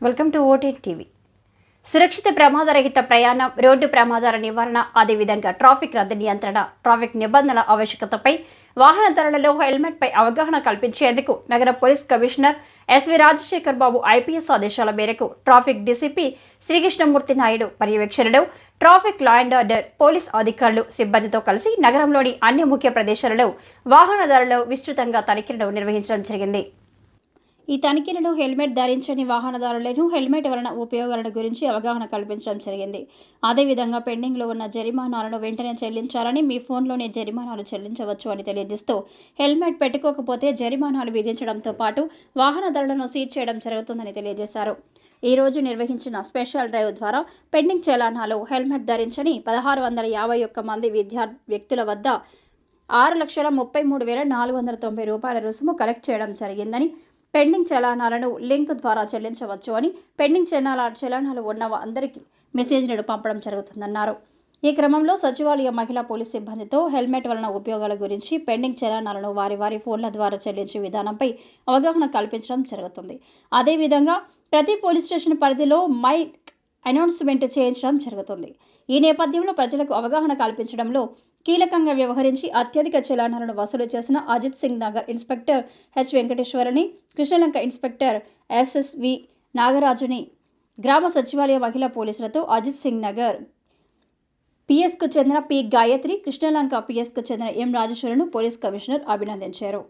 Welcome to OTT TV. సురక్షిత ప్రమాదరహిత ప్రయాణం, road ప్రమాదాల నివారణ, అదేవిధంగా ట్రాఫిక్ రద్దు నియంత్రణ, ట్రాఫిక్ నిబంధనల ఆవశ్యకతపై వాహనదారులలో హెల్మెట్పై అవగాహన కల్పించేందుకు నగర పోలీస్ కమిషనర్ ఎస్వి రాజశేఖర్ బాబు ఐపీఎస్ ఆదేశాల మేరకు ట్రాఫిక్ డీసీపీ శ్రీకృష్ణమూర్తి నాయుడు పర్యవేక్షణలో traffic law and order police అధికారులు సిబ్బందితో కలిసి నగరంలోని అన్ని ముఖ్య ప్రదేశాలలో వాహనదారులు విస్తృతంగా తనిఖీలను నిర్వహించడం జరిగింది. ఈ తనిఖీలలో హెల్మెట్ ధరించని వాహనదారులను హెల్మెట్ వలన ఉపయోగాల గురించి అవగాహన కల్పించడం జరిగింది. అదేవిధంగా పెండింగ్లో ఉన్న జరిమానాలను వెంటనే చెల్లించాలని, మీ ఫోన్లోనే జరిమానాలు చెల్లించవచ్చు అని తెలియజేస్తూ హెల్మెట్ పెట్టుకోకపోతే జరిమానాలు విధించడంతో పాటు వాహనదారులను సీజ్ చేయడం జరుగుతుందని తెలియజేశారు. ఈ రోజు నిర్వహించిన స్పెషల్ డ్రైవ్ ద్వారా పెండింగ్ చలానాలు హెల్మెట్ ధరించని 1651 మంది వ్యక్తుల వద్ద 6,33,490 రూపాయల రుసుము కలెక్ట్ చేయడం జరిగిందని, పెండింగ్ చలానాలను లింక్ ద్వారా చెల్లించవచ్చు అని, పెండింగ్ చలానాలు ఉన్న అందరికీ మెసేజ్లను పంపడం జరుగుతుందన్నారు. ఈ క్రమంలో సచివాలయ మహిళా పోలీస్ సిబ్బందితో హెల్మెట్ వలన ఉపయోగాల గురించి, పెండింగ్ చలానాలను వారి ఫోన్ల ద్వారా చెల్లించే విధానంపై అవగాహన కల్పించడం జరుగుతుంది. అదేవిధంగా ప్రతి పోలీస్ స్టేషన్ పరిధిలో మైక్ అనౌన్స్మెంట్ చేయించడం జరుగుతుంది. ఈ నేపథ్యంలో ప్రజలకు అవగాహన కల్పించడంలో కీలకంగా వ్యవహరించి అత్యధిక చలానాలను వసూలు చేసిన అజిత్ సింగ్ నగర్ ఇన్స్పెక్టర్ హెచ్ వెంకటేశ్వరని, కృష్ణలంక ఇన్స్పెక్టర్ ఎస్ఎస్వి నాగరాజుని, గ్రామ సచివాలయ మహిళా పోలీసులతో అజిత్ సింగ్ నగర్ పిఎస్కు చెందిన పి గాయత్రి, కృష్ణలంక పిఎస్కు చెందిన ఎం రాజేశ్వరను పోలీస్ కమిషనర్ అభినందించారు.